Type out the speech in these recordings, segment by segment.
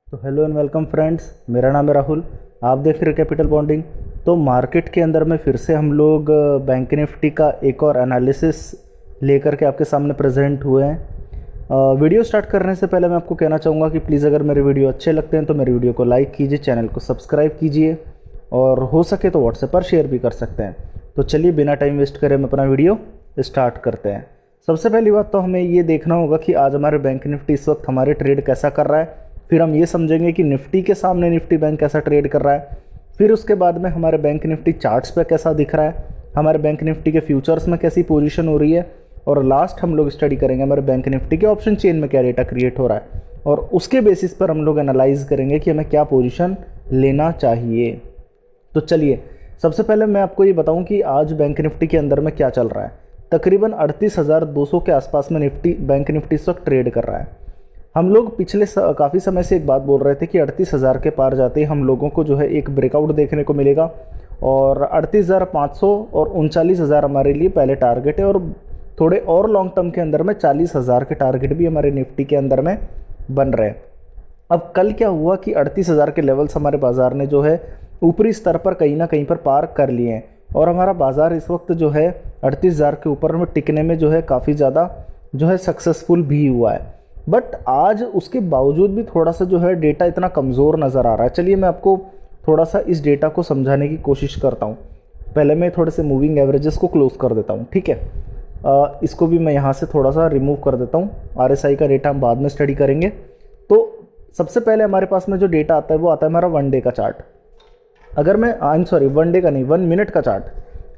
तो hello and welcome friends, मेरा नाम है राहुल। आप देख रहे हैं कैपिटल बॉन्डिंग। तो मार्केट के अंदर में फिर से हम लोग बैंक निफ्टी का एक और एनालिसिस लेकर के आपके सामने प्रेजेंट हुए हैं। वीडियो स्टार्ट करने से पहले मैं आपको कहना चाहूँगा कि प्लीज़ अगर मेरे वीडियो अच्छे लगते हैं तो मेरे वीडियो को लाइक कीजिए, चैनल को सब्सक्राइब कीजिए और हो सके तो व्हाट्सएप पर शेयर भी कर सकते हैं। तो चलिए बिना टाइम वेस्ट करे हम अपना वीडियो स्टार्ट करते हैं। सबसे पहली बात तो हमें ये देखना होगा कि आज हमारे बैंक निफ्टी इस वक्त हमारे ट्रेड कैसा कर रहा है। फिर हम ये समझेंगे कि निफ्टी के सामने निफ्टी बैंक कैसा ट्रेड कर रहा है। फिर उसके बाद में हमारे बैंक निफ्टी चार्ट्स पे कैसा दिख रहा है, हमारे बैंक निफ्टी के फ्यूचर्स में कैसी पोजीशन हो रही है, और लास्ट हम लोग स्टडी करेंगे हमारे बैंक निफ्टी के ऑप्शन चेन में क्या डेटा क्रिएट हो रहा है, और उसके बेसिस पर हम लोग एनालाइज करेंगे कि हमें क्या पोजीशन लेना चाहिए। तो चलिए सबसे पहले मैं आपको ये बताऊं कि आज बैंक निफ्टी के अंदर में क्या चल रहा है। तकरीबन 38,200 के आसपास में बैंक निफ्टी इस वक्त ट्रेड कर रहा है। हम लोग पिछले काफ़ी समय से एक बात बोल रहे थे कि 38,000 के पार जाते ही हम लोगों को जो है एक ब्रेकआउट देखने को मिलेगा, और 38,500 और 39,000 हमारे लिए पहले टारगेट है, और थोड़े और लॉन्ग टर्म के अंदर में 40,000 के टारगेट भी हमारे निफ्टी के अंदर में बन रहे हैं। अब कल क्या हुआ कि 38,000 के लेवल्स हमारे बाज़ार ने जो है ऊपरी स्तर पर कहीं ना कहीं पर पार कर लिए हैं, और हमारा बाज़ार इस वक्त जो है 38,000 के ऊपर में टिकने में जो है काफ़ी ज़्यादा जो है सक्सेसफुल भी हुआ है। बट आज उसके बावजूद भी थोड़ा सा जो है डेटा इतना कमज़ोर नज़र आ रहा है। चलिए मैं आपको थोड़ा सा इस डेटा को समझाने की कोशिश करता हूँ। पहले मैं थोड़े से मूविंग एवरेजेस को क्लोज कर देता हूँ, ठीक है। इसको भी मैं यहाँ से थोड़ा सा रिमूव कर देता हूँ। RSI का डेटा हम बाद में स्टडी करेंगे। तो सबसे पहले हमारे पास में जो डेटा आता है वो आता है हमारा 1 डे का चार्ट। अगर मैं वन डे का नहीं, 1 मिनट का चार्ट।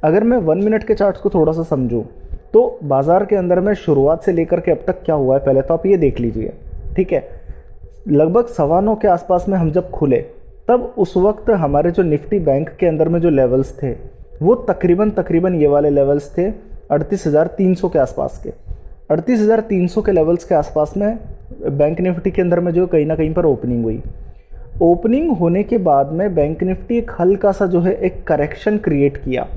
अगर मैं 1 मिनट के चार्ट्स को थोड़ा सा समझूँ तो बाज़ार के अंदर में शुरुआत से लेकर के अब तक क्या हुआ है पहले तो आप ये देख लीजिए, ठीक है। लगभग 9:15 के आसपास में हम जब खुले तब उस वक्त हमारे जो निफ्टी बैंक के अंदर में जो लेवल्स थे वो तकरीबन ये वाले लेवल्स थे 38,300 के आसपास के। 38,300 के लेवल्स के आसपास में बैंक निफ्टी के अंदर में जो कहीं ना कहीं पर ओपनिंग हुई। ओपनिंग होने के बाद में बैंक निफ्टी एक हल्का सा जो है एक करेक्शन क्रिएट किया,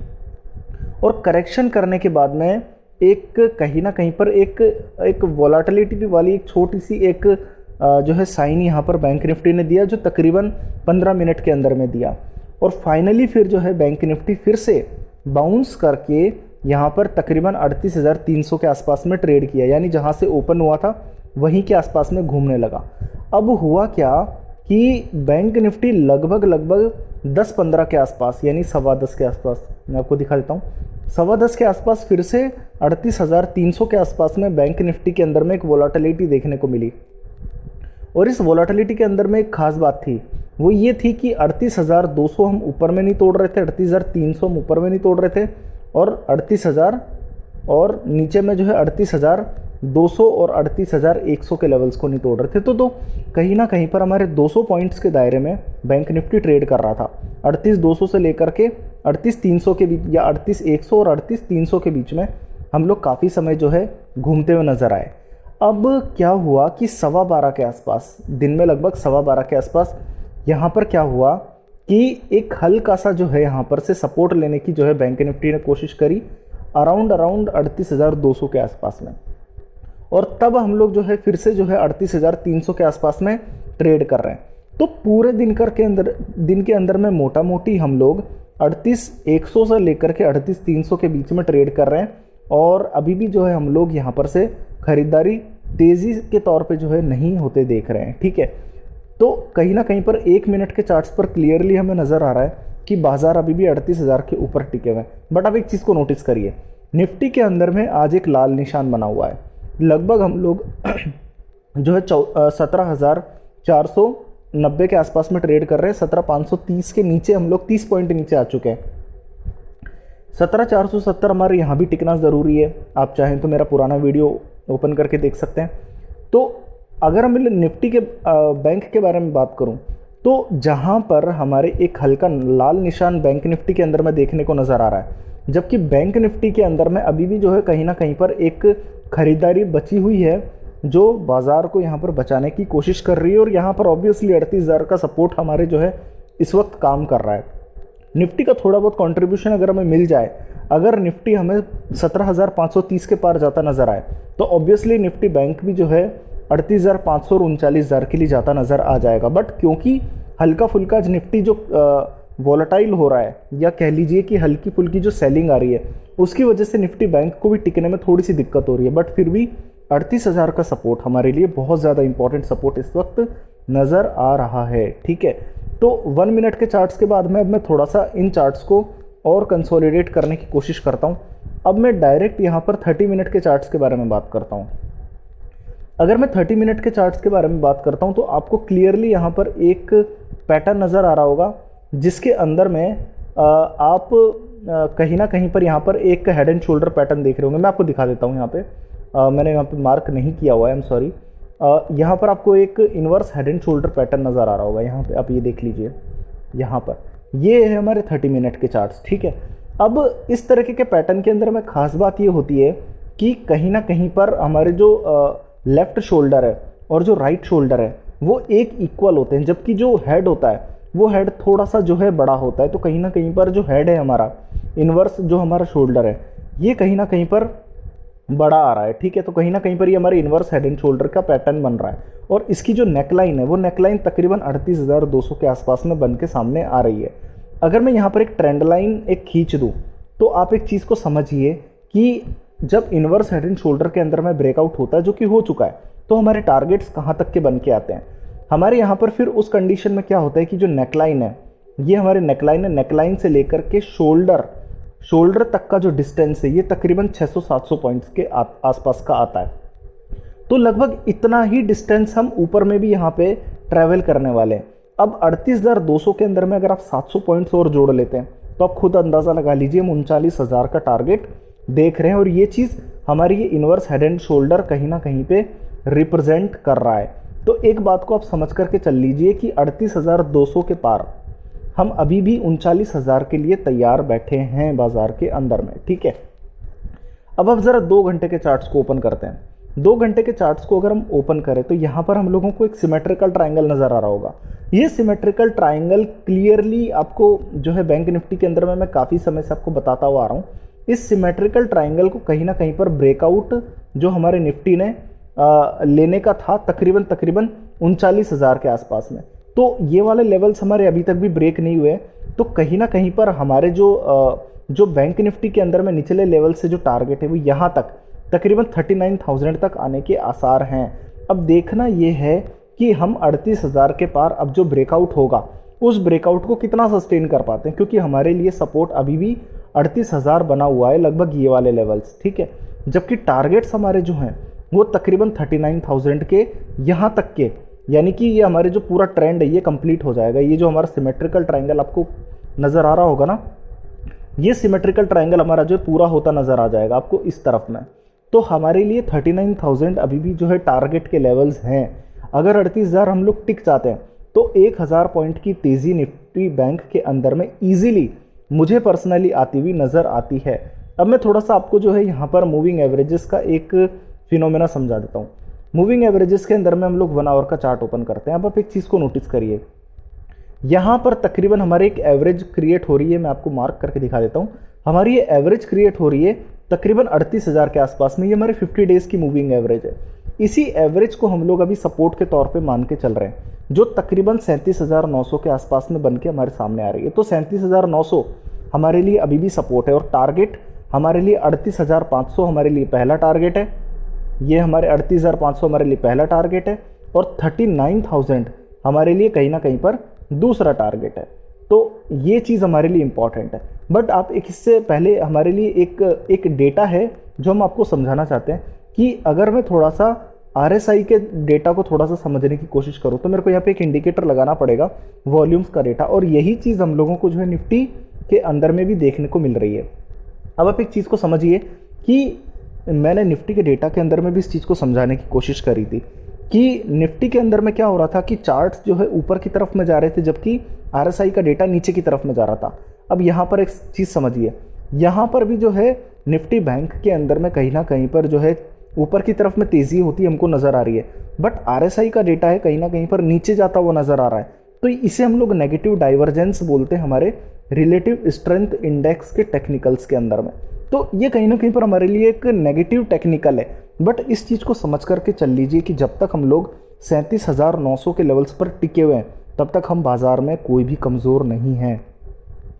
और करेक्शन करने के बाद में एक कहीं ना कहीं पर एक वॉलेटिलिटी वाली एक छोटी सी एक जो है साइन यहाँ पर बैंक निफ्टी ने दिया, जो तकरीबन 15 मिनट के अंदर में दिया। और फाइनली फिर जो है बैंक निफ्टी फिर से बाउंस करके यहाँ पर तकरीबन 38,300 के आसपास में ट्रेड किया, यानी जहाँ से ओपन हुआ था वहीं के आसपास में घूमने लगा। अब हुआ क्या कि बैंक निफ्टी लगभग 10-15 के आसपास, यानी 10:15 के आसपास, मैं आपको दिखा देता हूँ, 10:15 के आसपास फिर से 38,300 के आसपास में बैंक निफ्टी के अंदर में एक वोलाटिलिटी देखने को मिली। और इस वोलाटिलिटी के अंदर में एक खास बात थी, वो ये थी कि 38,200 हम ऊपर में नहीं तोड़ रहे थे, 38,300 हम ऊपर में नहीं तोड़ रहे थे, और 38,000 और नीचे में जो है 38,200 और 38,100 के लेवल्स को नहीं तोड़ रहे थे। तो कहीं ना कहीं पर हमारे 200 पॉइंट्स के दायरे में बैंक निफ्टी ट्रेड कर रहा था। 38,200 से लेकर के 38,300 के बीच, या 38,100 और 38,300 के बीच में हम लोग काफ़ी समय जो है घूमते हुए नज़र आए। अब क्या हुआ कि 12:15 के आसपास, दिन में लगभग 12:15 के आसपास यहाँ पर क्या हुआ कि एक हल्का सा जो है यहाँ पर से सपोर्ट लेने की जो है बैंक निफ्टी ने कोशिश करी अराउंड 38,200 के आसपास में, और तब हम लोग जो है फिर से जो है 38,300 के आसपास में ट्रेड कर रहे हैं। तो पूरे दिन के अंदर में मोटा मोटी हम लोग 38,100 से लेकर के 38,300 के बीच में ट्रेड कर रहे हैं, और अभी भी जो है हम लोग यहाँ पर से खरीदारी तेज़ी के तौर पे जो है नहीं होते देख रहे हैं, ठीक है। तो कहीं ना कहीं पर 1 मिनट के चार्ट्स पर क्लियरली हमें नज़र आ रहा है कि बाज़ार अभी भी 38,000 के ऊपर टिके हुए हैं। बट अब एक चीज़ को नोटिस करिए, निफ्टी के अंदर में आज एक लाल निशान बना हुआ है। लगभग हम लोग जो है 17,490 के आसपास में ट्रेड कर रहे हैं। 17,530 के नीचे हम लोग 30 पॉइंट नीचे आ चुके हैं। 17,470 हमारे यहाँ भी टिकना ज़रूरी है। आप चाहें तो मेरा पुराना वीडियो ओपन करके देख सकते हैं। तो अगर हम निफ्टी के बैंक के बारे में बात करूं तो जहां पर हमारे एक हल्का लाल निशान बैंक निफ्टी के अंदर में देखने को नज़र आ रहा है, जबकि बैंक निफ्टी के अंदर में अभी भी जो है कहीं ना कहीं पर एक खरीदारी बची हुई है जो बाज़ार को यहाँ पर बचाने की कोशिश कर रही है, और यहाँ पर ऑब्वियसली 38,000 का सपोर्ट हमारे जो है इस वक्त काम कर रहा है। निफ्टी का थोड़ा बहुत कंट्रीब्यूशन अगर हमें मिल जाए, अगर निफ्टी हमें 17,530 के पार जाता नज़र आए, तो ऑब्वियसली निफ्टी बैंक भी जो है 38,500 और 39,000 के लिए जाता नज़र आ जाएगा। बट क्योंकि हल्का फुल्का निफ्टी जो वॉलेटाइल हो रहा है, या कह लीजिए कि हल्की फुल्की जो सेलिंग आ रही है, उसकी वजह से निफ्टी बैंक को भी टिकने में थोड़ी सी दिक्कत हो रही है। बट फिर भी 38,000 का सपोर्ट हमारे लिए बहुत ज़्यादा इंपॉर्टेंट सपोर्ट इस वक्त नज़र आ रहा है। ठीक है, तो 1 मिनट के चार्ट्स के बाद में अब मैं थोड़ा सा इन चार्ट्स को और कंसोलिडेट करने की कोशिश करता हूँ। अब मैं डायरेक्ट यहाँ पर 30 मिनट के चार्ट्स के बारे में बात करता हूँ। अगर मैं 30 मिनट के चार्ट्स के बारे में बात करता हूँ तो आपको क्लियरली यहाँ पर एक पैटर्न नज़र आ रहा होगा, जिसके अंदर में आप कहीं ना कहीं पर यहाँ पर एक हेड एंड शोल्डर पैटर्न देख रहे होंगे। मैं आपको दिखा देता हूँ। यहाँ पे मैंने यहाँ पे मार्क नहीं किया हुआ है, आई एम सॉरी। यहाँ पर आपको एक inverse head and shoulder pattern नज़र आ रहा होगा। यहाँ पे आप ये देख लीजिए, यहाँ पर ये है हमारे 30 मिनट के चार्ट्स। ठीक है, अब इस तरीके के पैटर्न के अंदर में खास बात ये होती है कि कहीं ना कहीं पर हमारे जो लेफ्ट शोल्डर है और जो राइट शोल्डर है वो एक इक्वल होते हैं, जबकि जो हेड होता है वो हेड थोड़ा सा जो है बड़ा होता है। तो कहीं ना कहीं पर जो हेड है हमारा, इन्वर्स जो हमारा शोल्डर है, ये कहीं ना कहीं पर बड़ा आ रहा है। ठीक है, तो कहीं ना कहीं पर ये हमारे इन्वर्स हेड एंड शोल्डर का पैटर्न बन रहा है। और इसकी जो नेकलाइन है वो नेकलाइन तकरीबन 38,200 के आसपास में बन के सामने आ रही है। अगर मैं यहाँ पर एक ट्रेंड लाइन एक खींच दूँ तो आप एक चीज़ को समझिए कि जब इन्वर्स हेड एंड शोल्डर के अंदर में ब्रेकआउट होता है, जो कि हो चुका है, तो हमारे टारगेट्स कहाँ तक के बन के आते हैं हमारे यहाँ पर। फिर उस कंडीशन में क्या होता है कि जो नेकलाइन है, ये हमारे नेकलाइन है, नेकलाइन से लेकर के शोल्डर तक का जो डिस्टेंस है ये तकरीबन 600-700 पॉइंट्स के आसपास का आता है। तो लगभग इतना ही डिस्टेंस हम ऊपर में भी यहाँ पे ट्रैवल करने वाले हैं। अब 38,200 के अंदर में अगर आप 700 पॉइंट्स और जोड़ लेते हैं तो आप खुद अंदाज़ा लगा लीजिए हम 39,000 का टारगेट देख रहे हैं। और ये चीज़ हमारी ये इन्वर्स हेड एंड शोल्डर कहीं ना कहीं पे रिप्रेजेंट कर रहा है। तो एक बात को आप समझ करके चल लीजिए कि 38,200 के पार हम अभी भी 39,000 के लिए तैयार बैठे हैं बाजार के अंदर में। ठीक है, अब आप ज़रा 2 घंटे के चार्ट्स को ओपन करते हैं। 2 घंटे के चार्ट्स को अगर हम ओपन करें तो यहाँ पर हम लोगों को एक सिमेट्रिकल ट्राइंगल नज़र आ रहा होगा। ये सिमेट्रिकल ट्राइंगल क्लियरली आपको जो है बैंक निफ्टी के अंदर में मैं काफ़ी समय से आपको बताता हुआ आ रहा हूँ। इस सिमेट्रिकल ट्राइंगल को कहीं ना कहीं पर ब्रेकआउट जो हमारे निफ्टी ने लेने का था तकरीबन 39,000 के आसपास में। तो ये वाले लेवल्स हमारे अभी तक भी ब्रेक नहीं हुए। तो कहीं ना कहीं पर हमारे जो बैंक निफ्टी के अंदर में निचले लेवल से जो टारगेट है वो यहाँ तक तकरीबन 39,000 तक आने के आसार हैं। अब देखना ये है कि हम 38,000 के पार अब जो ब्रेकआउट होगा उस ब्रेकआउट को कितना सस्टेन कर पाते हैं, क्योंकि हमारे लिए सपोर्ट अभी भी 38,000 बना हुआ है, लगभग ये वाले लेवल्स। ठीक है, जबकि टारगेट्स हमारे जो हैं वो तकरीबन 39,000 के यहाँ तक के, यानी कि ये हमारे जो पूरा ट्रेंड है ये कंप्लीट हो जाएगा। ये जो हमारा सिमेट्रिकल ट्राइंगल आपको नज़र आ रहा होगा ना, ये सिमेट्रिकल ट्राइंगल हमारा जो पूरा होता नज़र आ जाएगा आपको इस तरफ में। तो हमारे लिए 39,000 अभी भी जो है टारगेट के लेवल्स हैं। अगर 38,000 हम लोग टिक जाते हैं तो 1,000 पॉइंट की तेज़ी निफ्टी बैंक के अंदर में ईजिली मुझे पर्सनली आती हुई नज़र आती है। अब मैं थोड़ा सा आपको जो है यहाँ पर मूविंग एवरेजेस का एक फिनोमेना समझा देता हूँ। मूविंग एवरेजेस के अंदर में हम लोग 1 आवर का चार्ट ओपन करते हैं। अब आप एक चीज़ को नोटिस करिए, यहाँ पर तकरीबन हमारे एक एवरेज क्रिएट हो रही है। मैं आपको मार्क करके दिखा देता हूँ। हमारी ये एवरेज क्रिएट हो रही है तकरीबन 38,000 के आसपास में। ये हमारे 50 डेज़ की मूविंग एवरेज है। इसी एवरेज को हम लोग अभी सपोर्ट के तौर पे मान के चल रहे हैं, जो तकरीबन 37,900 के आसपास में बन के हमारे सामने आ रही है। तो 37,900 हमारे लिए अभी भी सपोर्ट है। और टारगेट हमारे लिए 38,500 हमारे लिए पहला टारगेट है। ये हमारे 38,500 हमारे लिए पहला टारगेट है। और 39,000 हमारे लिए कहीं ना कहीं पर दूसरा टारगेट है। तो ये चीज़ हमारे लिए इम्पॉर्टेंट है। बट आप एक इससे पहले हमारे लिए एक डेटा है जो हम आपको समझाना चाहते हैं कि अगर मैं थोड़ा सा RSI के डेटा को थोड़ा सा समझने की कोशिश करूँ तो मेरे को यहाँ पे एक इंडिकेटर लगाना पड़ेगा, वॉल्यूम्स का डेटा। और यही चीज़ हम लोगों को जो है निफ्टी के अंदर में भी देखने को मिल रही है। अब आप एक चीज़ को समझिए कि मैंने निफ्टी के डेटा के अंदर में भी इस चीज़ को समझाने की कोशिश करी थी कि निफ्टी के अंदर में क्या हो रहा था कि चार्ट्स जो है ऊपर की तरफ में जा रहे थे, जबकि RSI का डेटा नीचे की तरफ में जा रहा था। अब यहाँ पर एक चीज़ समझिए, यहाँ पर भी जो है निफ्टी बैंक के अंदर में कहीं ना कहीं पर जो है ऊपर की तरफ में तेज़ी होती हमको नज़र आ रही है। बट RSI का डेटा है कहीं ना कहीं पर नीचे जाता हुआ नज़र आ रहा है। तो इसे हम लोग नेगेटिव डाइवर्जेंस बोलते हैं हमारे रिलेटिव स्ट्रेंथ इंडेक्स के टेक्निकल्स के अंदर में। तो ये कहीं ना कहीं पर हमारे लिए एक नेगेटिव टेक्निकल है, बट इस चीज़ को समझ करके चल लीजिए कि जब तक हम लोग 37,900 के लेवल्स पर टिके हुए हैं तब तक हम बाज़ार में कोई भी कमज़ोर नहीं हैं,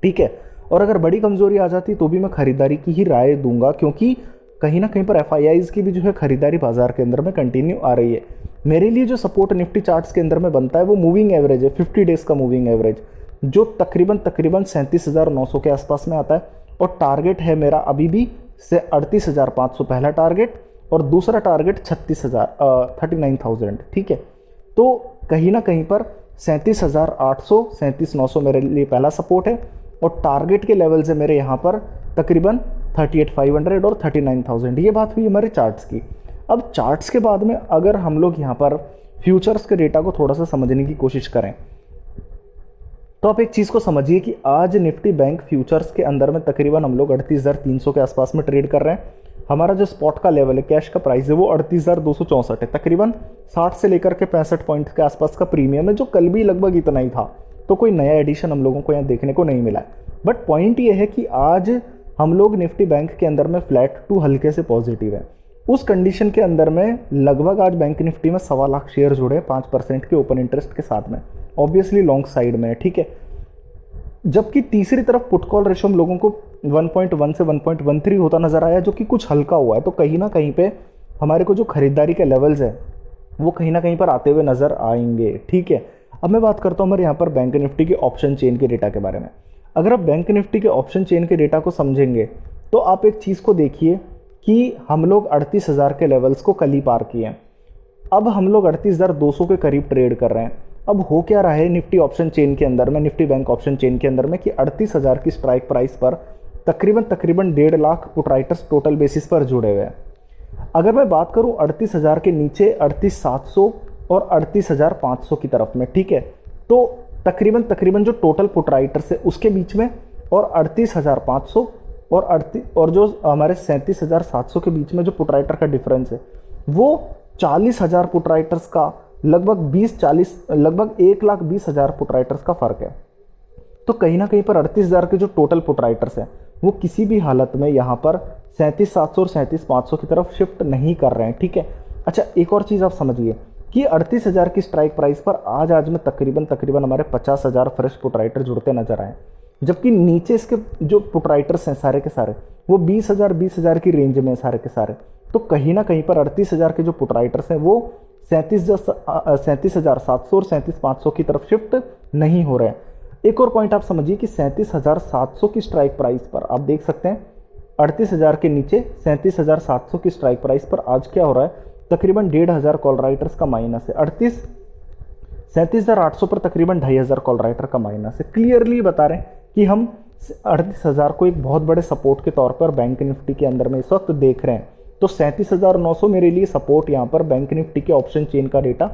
ठीक है। और अगर बड़ी कमज़ोरी आ जाती तो भी मैं ख़रीदारी की ही राय दूंगा, क्योंकि कहीं ना कहीं पर एफआईआईज़ की भी जो है ख़रीदारी बाज़ार के अंदर में कंटिन्यू आ रही है। मेरे लिए जो सपोर्ट निफ्टी चार्ट्स के अंदर में बनता है वो मूविंग एवरेज है, 50 डेज़ का मूविंग एवरेज, जो तकरीबन 37,900 के आसपास में आता है। और टारगेट है मेरा अभी भी से 38,500 पहला टारगेट, और दूसरा टारगेट 39,000, ठीक है। तो कहीं ना कहीं पर 37,800 37,900 मेरे लिए पहला सपोर्ट है, और टारगेट के लेवल से मेरे यहाँ पर तकरीबन 38,500 और 39,000। ये बात हुई हमारे चार्ट्स की। अब चार्ट्स के बाद में अगर हम लोग यहाँ पर फ्यूचर्स के डेटा को थोड़ा सा समझने की कोशिश करें तो आप एक चीज़ को समझिए कि आज निफ्टी बैंक फ्यूचर्स के अंदर में तकरीबन हम लोग 38,300 के आसपास में ट्रेड कर रहे हैं। हमारा जो स्पॉट का लेवल है, कैश का प्राइस है, वो 38,264 है। तकरीबन 60 से लेकर के 65 पॉइंट के आसपास का प्रीमियम है, जो कल भी लगभग इतना ही था। तो कोई नया एडिशन हम लोगों को यहाँ देखने को नहीं मिला है। बट पॉइंट ये है कि आज हम लोग निफ्टी बैंक के अंदर में फ्लैट टू हल्के से पॉजिटिव है। उस कंडीशन के अंदर में लगभग आज बैंक निफ्टी में 1.25 लाख शेयर जुड़े 5% के ओपन इंटरेस्ट के साथ में, ऑब्वियसली लॉन्ग साइड में है, ठीक है। जबकि तीसरी तरफ पुट कॉल रेशो हम लोगों को 1.1 से 1.13 होता नजर आया, जो कि कुछ हल्का हुआ है। तो कहीं ना कहीं पे हमारे को जो खरीदारी के लेवल्स है वो कहीं ना कहीं पर आते हुए नजर आएंगे, ठीक है। अब मैं बात करता हूँ हमारे यहाँ पर बैंक निफ्टी के ऑप्शन चेन के डेटा के बारे में। अगर आप बैंक निफ्टी के ऑप्शन चेन के डेटा को समझेंगे तो आप एक चीज़ को देखिए कि हम लोग 38,000 के लेवल्स को कल ही पार किए हैं। अब हम लोग 38,200 के करीब ट्रेड कर रहे हैं। अब हो क्या रहा है निफ्टी ऑप्शन चेन के अंदर में, निफ्टी बैंक ऑप्शन चेन के अंदर में, कि 38,000 की स्ट्राइक प्राइस पर तकरीबन 1.5 lakh put writers total basis पर जुड़े हुए हैं। अगर मैं बात करूं 38,000 के नीचे 38,700 और 38,500 की तरफ में, ठीक है, तो तकरीबन जो टोटल पुट राइटर्स है उसके बीच में, और 38,500 और जो हमारे 37,700 के बीच में जो पुट राइटर का डिफरेंस है वो 40,000 पुट राइटर्स का लगभग 1,20,000 पुट राइटर्स का फर्क है। तो कहीं ना कहीं पर 38,000 के जो टोटल पुट राइटर्स हैं वो किसी भी हालत में यहाँ पर 37,700 और 37,500 की तरफ शिफ्ट नहीं कर रहे हैं, ठीक है। अच्छा, एक और चीज़ आप समझिए कि 38,000 की स्ट्राइक प्राइस पर आज में तकरीबन हमारे 50,000 फ्रेश पुट राइटर जुड़ते नजर आए, जबकि नीचे इसके जो पुट राइटर्स हैं सारे के सारे वो 20,000 की रेंज में सारे के सारे। तो कहीं ना कहीं पर 38,000 के जो पुट राइटर्स हैं वो 37,700 और 37,500 की तरफ शिफ्ट नहीं हो रहे हैं। एक और पॉइंट आप समझिए कि 37,700 की स्ट्राइक प्राइस पर आप देख सकते हैं 38,000 के नीचे 37,700 की स्ट्राइक प्राइस पर आज क्या हो रहा है, तकरीबन 1,500 कॉल राइटर्स का माइनस है। 37,800 पर तकरीबन 2,500 कॉल राइटर का माइनस है। क्लियरली बता रहे हैं कि हम 38,000 को एक बहुत बड़े सपोर्ट के तौर पर बैंक निफ्टी के अंदर में इस वक्त देख रहे हैं। तो 37,900 मेरे लिए सपोर्ट यहाँ पर बैंक निफ्टी के ऑप्शन चेन का डेटा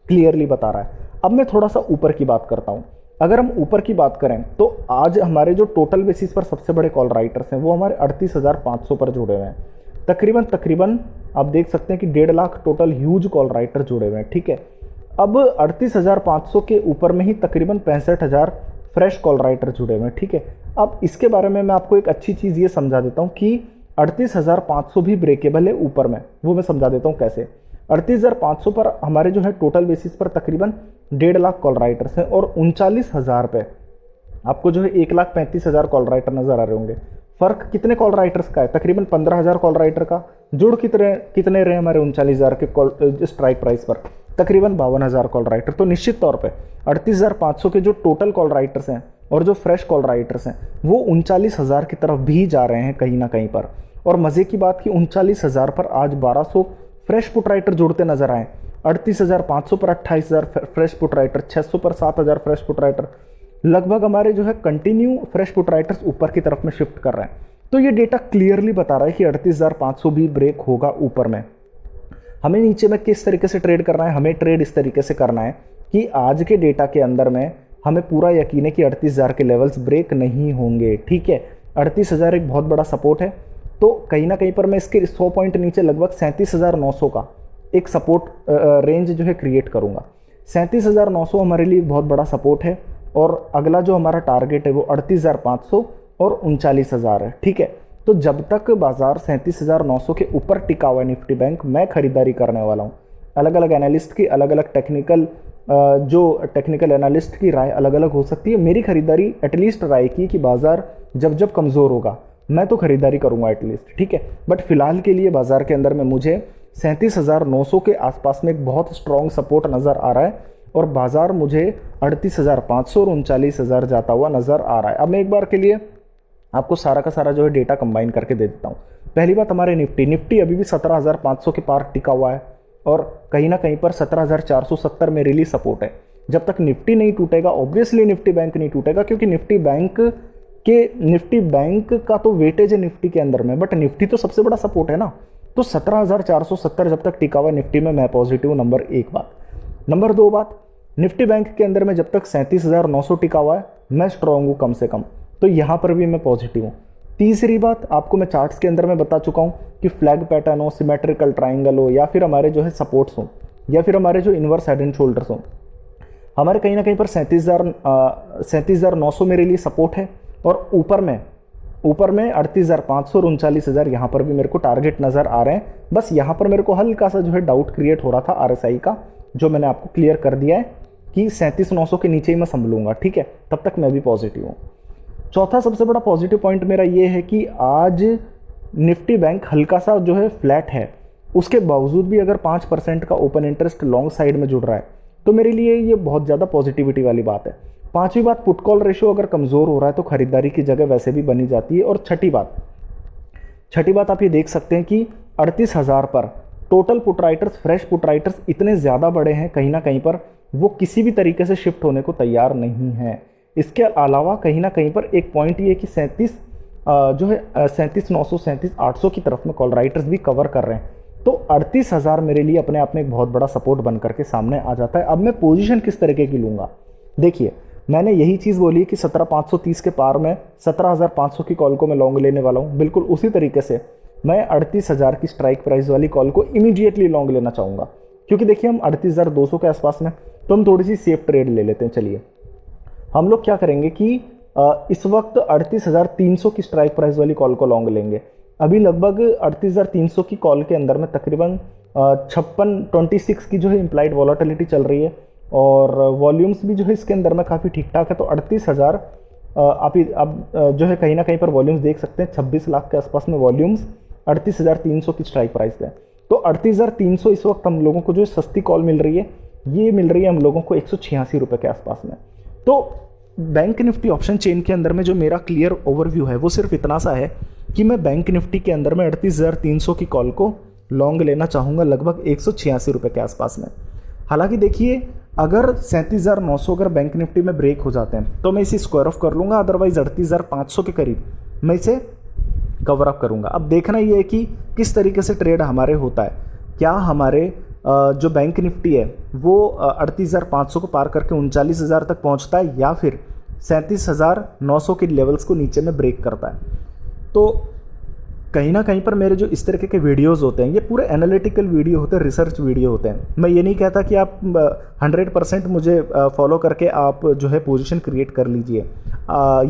क्लियरली बता रहा है। अब मैं थोड़ा सा ऊपर की बात करता हूँ। अगर हम ऊपर की बात करें तो आज हमारे जो टोटल बेसिस पर सबसे बड़े कॉल राइटर्स हैं वो हमारे 38,500 पर जुड़े हुए हैं। तकरीबन आप देख सकते हैं कि 1.5 lakh total huge call writer जुड़े हुए हैं, ठीक है। अब 38,500 के ऊपर में ही तकरीबन 65,000 फ्रेश कॉल राइटर जुड़े हुए हैं, ठीक है। अब इसके बारे में मैं आपको एक अच्छी चीज़ ये समझा देता हूँ कि 38,500 भी ब्रेकेबल है ऊपर में, वो मैं समझा देता हूँ कैसे। 38,500 पर हमारे जो है टोटल बेसिस पर तकरीबन 1.5 लाख कॉल राइटर्स हैं, और 39,000 पे आपको जो है 1,35,000 कॉल राइटर नजर आ रहे होंगे। फर्क कितने कॉल राइटर्स का है, तकरीबन 15,000 कॉल राइटर का। जुड़ कितने रहे हमारे 39,000 के कॉल स्ट्राइक प्राइस पर, तकरीबन 52,000 कॉल राइटर। तो निश्चित तौर पे 38,500 के जो टोटल कॉल राइटर्स हैं और जो फ्रेश कॉल राइटर्स हैं वो 39,000 की तरफ भी जा रहे हैं कहीं ना कहीं पर। और मजे की बात कि 39,000 पर आज 1,200 फ्रेश पुट राइटर जुड़ते नजर आए। 38,500 पर 28,000 फ्रेश पुट राइटर, 600 पर 7,000 फ्रेश पुट राइटर, लगभग हमारे जो है कंटिन्यू फ्रेश पुट राइटर्स ऊपर की तरफ में शिफ्ट कर रहे हैं। तो ये डेटा क्लियरली बता रहा है कि 38,500 भी ब्रेक होगा ऊपर में। हमें नीचे में किस तरीके से ट्रेड करना है, हमें ट्रेड इस तरीके से करना है कि आज के डेटा के अंदर में हमें पूरा यकीन है कि 38,000 के लेवल्स ब्रेक नहीं होंगे, ठीक है। 38,000 एक बहुत बड़ा सपोर्ट है। तो कहीं ना कहीं पर मैं इसके 100 पॉइंट नीचे लगभग 37,900 का एक सपोर्ट रेंज जो है क्रिएट करूंगा। 37,900 हमारे लिए बहुत बड़ा सपोर्ट है और अगला जो हमारा टारगेट है वो 38,500 और 39,000 है। ठीक है, तो जब तक बाजार 37,900 के ऊपर टिका हुआ है निफ्टी बैंक, मैं खरीदारी करने वाला हूँ। अलग अलग एनालिस्ट की अलग अलग टेक्निकल एनालिस्ट की राय अलग अलग हो सकती है। मेरी खरीदारी एटलीस्ट राय की कि बाजार जब जब कमज़ोर होगा मैं तो खरीदारी करूंगा एटलीस्ट। ठीक है, बट फिलहाल के लिए बाजार के अंदर में मुझे 37,900 के आसपास में एक बहुत स्ट्रॉन्ग सपोर्ट नज़र आ रहा है और बाजार मुझे 38,500 और 39,000 जाता हुआ नज़र आ रहा है। अब मैं एक बार के लिए आपको सारा का सारा जो है डेटा कंबाइन करके दे देता हूँ। पहली बात, हमारे निफ्टी अभी भी 17,500 के पार टिका हुआ है और कहीं ना कहीं पर 17,470 में रिलीज सपोर्ट है। जब तक निफ्टी नहीं टूटेगा, ऑब्वियसली निफ्टी बैंक नहीं टूटेगा, क्योंकि निफ्टी बैंक का तो वेटेज है निफ्टी के अंदर में, बट निफ्टी तो सबसे बड़ा सपोर्ट है ना। तो 17,470 जब तक टिका हुआ निफ्टी में, मैं पॉजिटिव हूँ। नंबर एक बात। नंबर दो बात, निफ्टी बैंक के अंदर में जब तक 37,900 टिका हुआ है मैं स्ट्रॉन्ग हूँ कम से कम, तो यहाँ पर भी मैं पॉजिटिव हूँ। तीसरी बात, आपको मैं चार्ट्स के अंदर में बता चुका हूँ कि फ्लैग पैटर्न हो, सिमेट्रिकल ट्राइंगल हो, या फिर हमारे जो है सपोर्ट्स हो, या फिर हमारे जो इनवर्स हेड एंड शोल्डर्स हो, हमारे कहीं ना कहीं पर 37,900 मेरे लिए सपोर्ट है और ऊपर में 38,500 और 39,000 यहाँ पर भी मेरे को टारगेट नज़र आ रहे हैं। बस यहाँ पर मेरे को हल्का सा जो है डाउट क्रिएट हो रहा था RSI का, जो मैंने आपको क्लियर कर दिया है कि 37,900 के नीचे ही मैं संभलूंगा। ठीक है, तब तक मैं भी पॉजिटिव हूँ। चौथा सबसे बड़ा पॉजिटिव पॉइंट मेरा ये है कि आज निफ्टी बैंक हल्का सा जो है फ्लैट है, उसके बावजूद भी अगर 5% का ओपन इंटरेस्ट लॉन्ग साइड में जुड़ रहा है तो मेरे लिए ये बहुत ज़्यादा पॉजिटिविटी वाली बात है। पांचवी बात, पुट कॉल रेशियो अगर कमज़ोर हो रहा है तो खरीदारी की जगह वैसे भी बनी जाती है। और छठी बात आप ये देख सकते हैं कि 38,000 पर total put writers, fresh put writers इतने ज़्यादा बड़े हैं, कहीं ना कहीं पर वो किसी भी तरीके से शिफ्ट होने को तैयार नहीं है। इसके अलावा कहीं ना कहीं पर एक पॉइंट ये कि 37,900 37,800 की तरफ में कॉल राइटर्स भी कवर कर रहे हैं, तो 38,000 मेरे लिए अपने आप में एक बहुत बड़ा सपोर्ट बन करके सामने आ जाता है। अब मैं पोजीशन किस तरीके की लूँगा, देखिए मैंने यही चीज़ बोली कि 17,530 के पार में 17,500 की कॉल को मैं लॉन्ग लेने वाला हूँ। बिल्कुल उसी तरीके से मैं 38,000 की स्ट्राइक प्राइस वाली कॉल को इमीडिएटली लॉन्ग लेना चाहूँगा, क्योंकि देखिए हम 38,200 के आसपास में, तो हम थोड़ी सी सेफ ट्रेड ले लेते हैं। चलिए हम लोग क्या करेंगे कि इस वक्त 38,300 की स्ट्राइक प्राइस वाली कॉल को लॉन्ग लेंगे। अभी लगभग 38,300 की कॉल के अंदर में तकरीबन 26 की जो है इम्प्लाइड वॉलेटिलिटी चल रही है और वॉल्यूम्स भी जो है इसके अंदर में काफ़ी ठीक ठाक है। तो 38,000 आप जो है कहीं ना कहीं पर वॉल्यूम्स देख सकते हैं, 26 लाख के आसपास में वॉल्यूम्स, 38,300 की स्ट्राइक प्राइस है। तो 38,300 इस वक्त हम लोगों को जो सस्ती कॉल मिल रही है, ये मिल रही है हम लोगों को 186 रुपये के आसपास में। तो बैंक निफ्टी ऑप्शन चेन के अंदर में जो मेरा क्लियर ओवरव्यू है वो सिर्फ इतना सा है कि मैं बैंक निफ्टी के अंदर में 38,300 की कॉल को लॉन्ग लेना चाहूँगा लगभग 186 रुपये के आसपास में। हालांकि देखिए अगर 37,900 अगर बैंक निफ्टी में ब्रेक हो जाते हैं तो मैं इसे स्क्वायर ऑफ कर लूँगा, अदरवाइज 38,500 के करीब मैं इसे कवर अप करूँगा। अब देखना ये है कि किस तरीके से ट्रेड हमारे होता है, क्या हमारे जो बैंक निफ्टी है वो 38,500 को पार करके 39,000 तक पहुंचता है या फिर 37,900 के लेवल्स को नीचे में ब्रेक करता है। तो कहीं ना कहीं पर मेरे जो इस तरीके के वीडियोस होते हैं ये पूरे एनालिटिकल वीडियो होते हैं, रिसर्च वीडियो होते हैं। मैं ये नहीं कहता कि आप 100% मुझे फॉलो करके आप जो है पोजीशन क्रिएट कर लीजिए।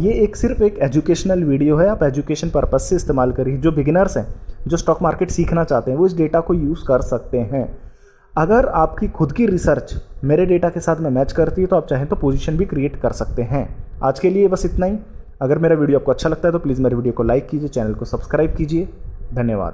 ये सिर्फ एक एजुकेशनल वीडियो है, आप एजुकेशन पर्पस से इस्तेमाल करिए। जो बिगिनर्स हैं, जो स्टॉक मार्केट सीखना चाहते हैं, वो इस डेटा को यूज़ कर सकते हैं। अगर आपकी खुद की रिसर्च मेरे डेटा के साथ में मैच करती है तो आप चाहें तो पोजीशन भी क्रिएट कर सकते हैं। आज के लिए बस इतना ही। अगर मेरा वीडियो आपको अच्छा लगता है तो प्लीज़ मेरे वीडियो को लाइक कीजिए, चैनल को सब्सक्राइब कीजिए। धन्यवाद।